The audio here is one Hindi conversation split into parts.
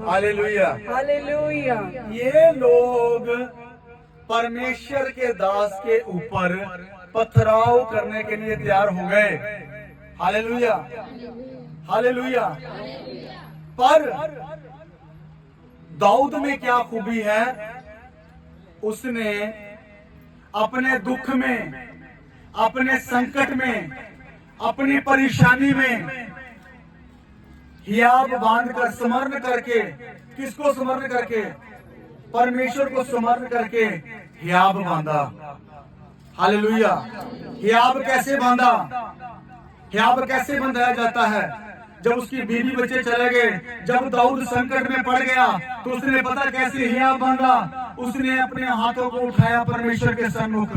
हालेलुया। हालेलुया। ये लोग परमेश्वर के दास के ऊपर पथराव करने के लिए तैयार हो गए। Hallelujah, hallelujah. पर दाऊद में क्या खूबी है? उसने अपने दुख में, अपने संकट में, अपनी परेशानी में हियाब बांधकर, स्मरण करके, किसको स्मरण करके? परमेश्वर को स्मरण करके हियाब बांधा। हालेलुया। हियाब कैसे बांधा? हियाब कैसे बंधाया जाता है? जब उसकी बीवी बच्चे चले गए, जब दाऊद संकट में पड़ गया, तो उसने पता कैसे हियाब बांधा? उसने अपने हाथों को उठाया परमेश्वर के सम्मुख।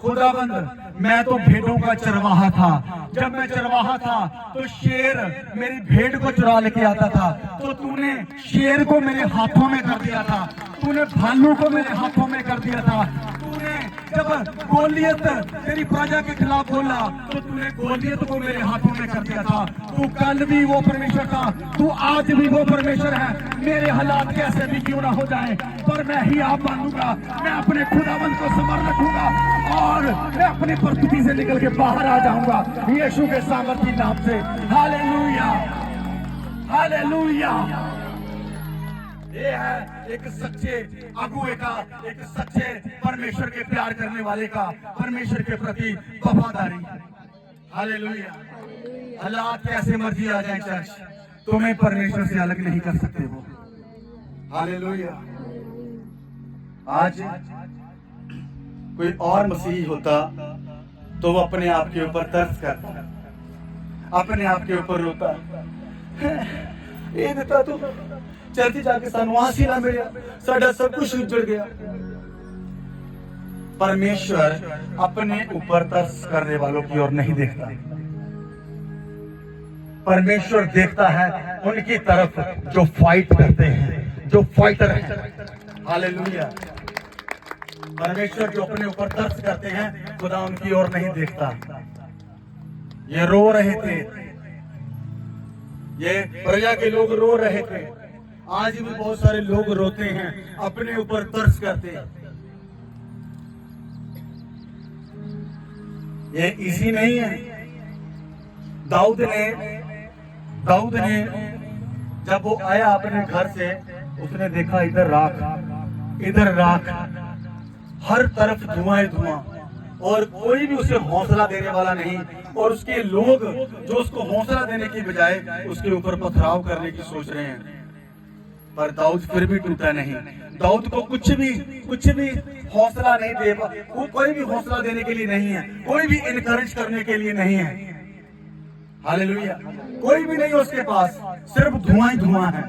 खुदाबंद, मैं तो भेड़ों का चरवाहा था। जब मैं चरवाहा था तो शेर मेरी भेड़ को चुरा लेके आता था, तो तूने शेर को मेरे हाथों में कर दिया था, तूने भालू को मेरे हाथों में कर दिया था। तूने जब गोलियत तेरी प्रजा के खिलाफ बोला, तो तूने गोलियत को मेरे हाथों में कर दिया था। तू कल भी वो परमेश्वर था, तू आज भी वो परमेश्वर है। मेरे हालात कैसे भी क्यों ना हो जाए, पर मैं ही आप मानूंगा। मैं अपने खुदावंत को स्मरण रखूंगा और मैं अपनी परिस्थिति से निकल के बाहर आ जाऊंगा यीशु के सामर्थी नाम से। Hallelujah, hallelujah. ये है एक सच्चे अगुए का, एक सच्चे परमेश्वर के प्यार करने वाले का, परमेश्वर के प्रति वफादारी। हालेलुया। हालात कैसे मर्जी आ जाए चर्च, तुम्हें परमेश्वर से अलग नहीं कर सकते वो। हालेलुया। आज कोई और मसीही होता तो वो अपने आप के ऊपर तरस करता, अपने आप के ऊपर रोता, ये देता तो चर्च जाके सानू आसी ना मिले, साडा सब कुछ उजड़ गया। परमेश्वर अपने ऊपर तरस करने वालों की ओर नहीं देखता। परमेश्वर देखता है उनकी तरफ जो फाइट करते हैं, जो फाइटर हैं। हालेलुया। परमेश्वर जो अपने ऊपर तरस करते हैं, खुदा उनकी ओर नहीं देखता। ये रो रहे थे, ये प्रजा के लोग रो रहे थे। आज भी बहुत सारे लोग रोते हैं, अपने ऊपर तरस करते हैं। ये इसी नहीं है। दाऊद ने जब वो आया अपने घर से, उसने देखा इधर राख, इधर राख, हर तरफ धुआं ही धुआं, और कोई भी उसे हौसला देने वाला नहीं। और उसके लोग जो उसको हौसला देने की बजाय उसके ऊपर पथराव करने की सोच रहे हैं। पर दाऊद फिर भी टूटा नहीं। दाऊद को कुछ भी हौसला नहीं दे, वो कोई भी हौसला देने के लिए नहीं है, कोई भी इनकरेज करने के लिए नहीं है। हालेलुया। कोई भी नहीं उसके पास, सिर्फ धुआं ही धुआं है।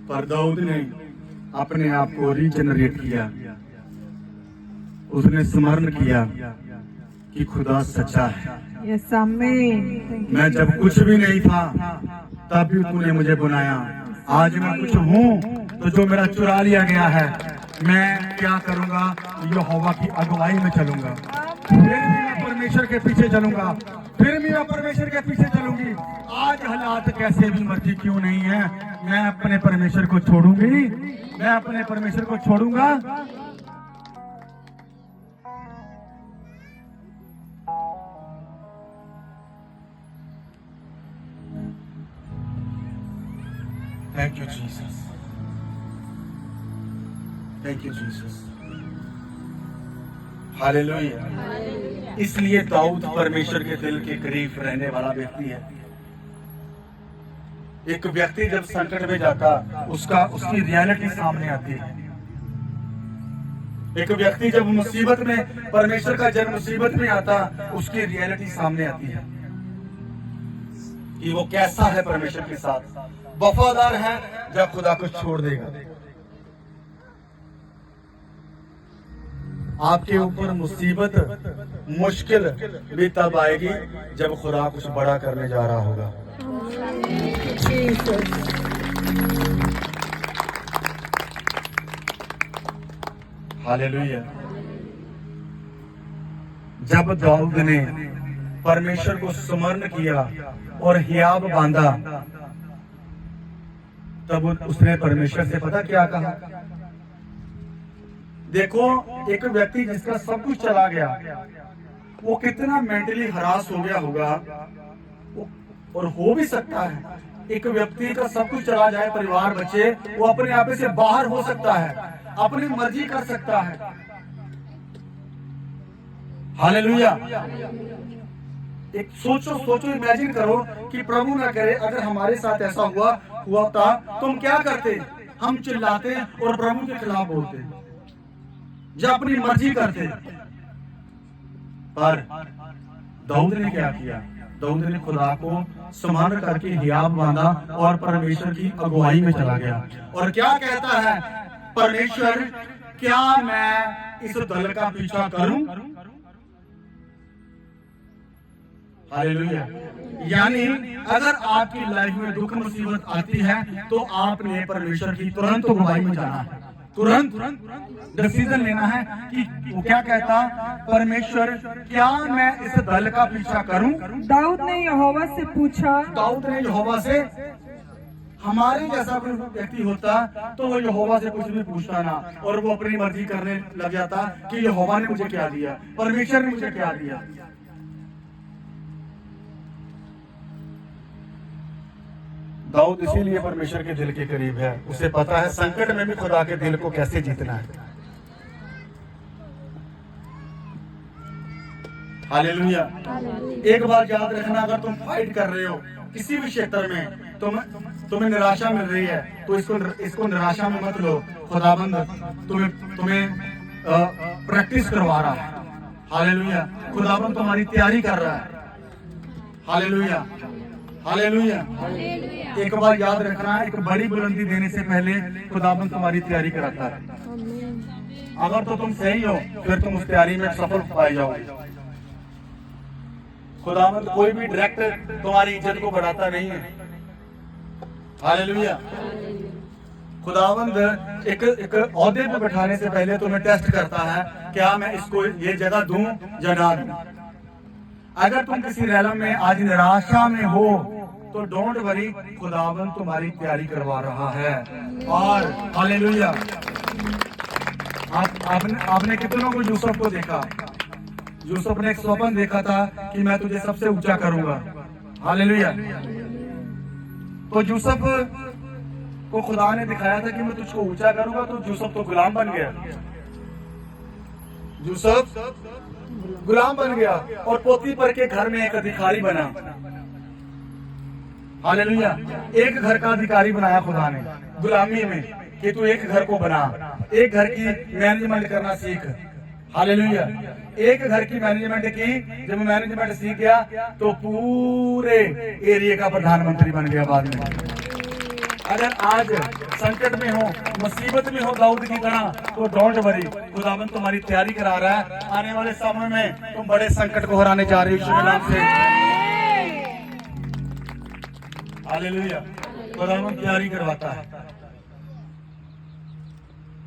पर दाऊद ने अपने आप को रीजनरेट किया। उसने स्मरण किया कि खुदा सच्चा है। यस आमीन। मैं जब कुछ भी नहीं था तब भी तूने मुझे बुलाया। आज मैं कुछ हूँ तो जो मेरा चुरा लिया गया है, मैं क्या करूंगा? यहोवा की अगुवाई में चलूंगा। फिर भी मैं परमेश्वर के पीछे चलूंगा, फिर भी मैं परमेश्वर के पीछे चलूंगी। आज हालात कैसे भी मर्जी क्यों नहीं है, मैं अपने परमेश्वर को छोड़ूंगी, मैं अपने परमेश्वर को छोड़ूंगा। Thank you Jesus, thank you Jesus. Hallelujah. इसलिए दाऊद परमेश्वर के दिल के करीब रहने वाला व्यक्ति है। एक व्यक्ति जब संकट में जाता, उसकी रियलिटी सामने आती है। एक व्यक्ति जब मुसीबत में, परमेश्वर का जब मुसीबत में आता, उसकी रियलिटी सामने आती है कि वो कैसा है परमेश्वर के साथ। वफादार है जब खुदा को छोड़ देगा। आपके ऊपर मुसीबत, मुश्किल भी तब आएगी जब खुदा कुछ बड़ा करने जा रहा होगा। हालेलुया। जब दाऊद ने परमेश्वर को स्मरण किया और हियाब बांधा, तब उसने परमेश्वर से पता क्या कहा? देखो, एक व्यक्ति जिसका सब कुछ चला गया, वो कितना मेंटली हरास हो गया होगा। और हो भी सकता है एक व्यक्ति का सब कुछ चला जाए, परिवार बचे, वो अपने आप से बाहर हो सकता है, अपनी मर्जी कर सकता है। हालेलुया। एक सोचो, इमेजिन करो कि प्रभु ना करे अगर हमारे साथ ऐसा हुआ था, तुम क्या करते? हम चिल्लाते और प्रभु के खिलाफ बोलते, जब अपनी मर्जी करते। पर दाऊद ने क्या किया? दाऊद ने खुदा को स्मरण करके हियाब बांधा और परमेश्वर की अगुवाई में चला गया। और क्या कहता है परमेश्वर, क्या मैं इस दल का पीछा करूं? हालेलुया। यानी अगर आपकी लाइफ में दुख मुसीबत आती है तो आपने परमेश्वर की तुरंत अगुवाई में जाना है, तुरंत डिसीजन लेना है कि वो क्या कहता, परमेश्वर क्या मैं इस दल का पीछा करूं? दाऊद ने यहोवा से पूछा। दाऊद ने यहोवा से, हमारे जैसा कोई व्यक्ति होता तो वो यहोवा से कुछ भी पूछता ना, और वो अपनी मर्जी करने लग जाता कि यहोवा ने मुझे क्या दिया, परमेश्वर ने मुझे क्या दिया। दाऊद इसीलिए परमेश्वर के दिल के करीब है। उसे पता है संकट में भी खुदा के दिल को कैसे जीतना है। हालेलुया। एक बार याद रखना, अगर तुम फाइट कर रहे हो किसी भी क्षेत्र में, तुम्हें निराशा मिल रही है, तो इसको निराशा में मत लो। खुदाबंद तुम्हें प्रैक्टिस करवा रहा है। हालेलुया। खुदाबंद तुम्हारी तैयारी कर रहा है। Hallelujah, hallelujah. एक बार याद रखना, एक बड़ी बुलंदी देने से पहले खुदाबंद तुम्हारी तैयारी कराता है। अगर तो तुम सही हो फिर तुम उस तैयारी में सफल पाए जाओगे। खुदाबंद कोई भी डायरेक्ट तुम्हारी इज्जत को बढ़ाता नहीं है। हालेलुया। खुदाबंद एक औहदे पे बैठाने से पहले तुम्हें टेस्ट करता है, क्या मैं इसको ये जगह दूं या ना दूं। अगर तुम किसी रैलम में आज निराशा में हो तो डोंट वरी, खुदावंद तुम्हारी तैयारी करवा रहा है। और हालेलुया। आपने कितनों को यूसुफ को देखा? यूसुफ ने एक स्वप्न देखा था कि मैं तुझे सबसे ऊंचा करूंगा। हालेलुया। तो यूसुफ को खुदा ने दिखाया था कि मैं तुझको ऊंचा करूंगा, तो यूसुफ तो गुलाम बन गया। यूसुफ गुलाम बन गया और पोतीफर के घर में एक अधिकारी बना। हालेलुया। एक घर का अधिकारी बनाया खुदा ने गुलामी में, कि तू एक घर को बना, एक घर की मैनेजमेंट करना सीख। हालेलुया। एक घर की मैनेजमेंट की, जब मैनेजमेंट सीख गया तो पूरे एरिया का प्रधानमंत्री बन गया बाद में। अगर आज संकट में हो, मुसीबत में हो दाऊद की तरह, तो डोंट वरी, खुदावंद तुम्हारी तैयारी करा रहा है। आने वाले समय में तुम बड़े संकट को हराने जा रहे हो यीशु के नाम से। हालेलुया। खुदावंद तैयारी करवाता है।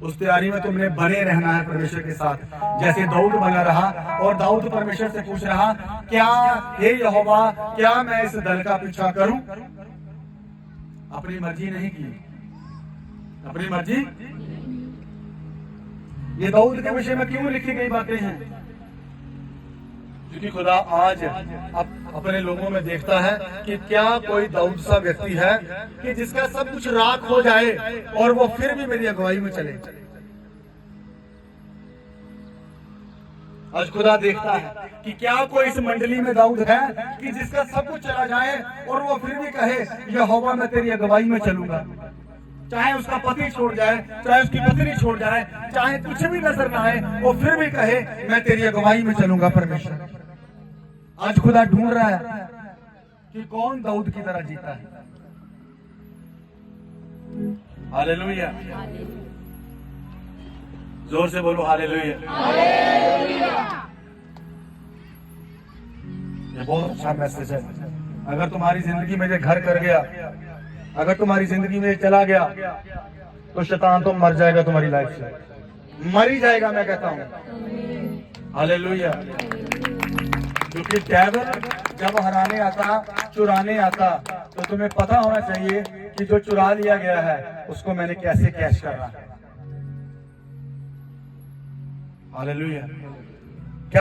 उस तैयारी में तुमने बने रहना है परमेश्वर के साथ, जैसे दाऊद बना रहा। और दाऊद परमेश्वर से पूछ रहा, क्या हे यहोवा, क्या मैं इस दल का पीछा करूं? अपनी मर्जी नहीं की, अपनी मर्जी। ये दाऊद के विषय में क्यों लिखी गई बातें हैं? क्योंकि खुदा आज अपने लोगों में देखता है कि क्या कोई दाऊद सा व्यक्ति है कि जिसका सब कुछ राख हो जाए और वो फिर भी मेरी अगुवाई में चले। आज खुदा देखता है कि क्या कोई इस मंडली में दाऊद है कि जिसका सब कुछ चला जाए और वो फिर भी कहे, यहोवा मैं तेरी अगुवाई में चलूंगा। चाहे उसका पति छोड़ जाए, चाहे उसकी पत्नी छोड़ जाए, चाहे कुछ भी नजर ना आए, वो फिर भी कहे मैं तेरी अगुवाई में चलूंगा। परमेश्वर आज खुदा ढूंढ रहा है कि कौन दाऊद की तरह जीता है। हालेलुया। जोर से बोलो हालेलुया। ये बहुत अच्छा मैसेज है। अगर तुम्हारी जिंदगी में ये घर कर गया, अगर तुम्हारी जिंदगी में चला गया, तो शैतान तो मर जाएगा, तुम्हारी लाइफ से मर ही जाएगा, मैं कहता हूं। हालेलुया। क्योंकि डेविल जब हराने आता, चुराने आता, तो तुम्हें पता होना चाहिए कि जो चुरा लिया गया है उसको मैंने कैसे कैच करना है। हालेलुया।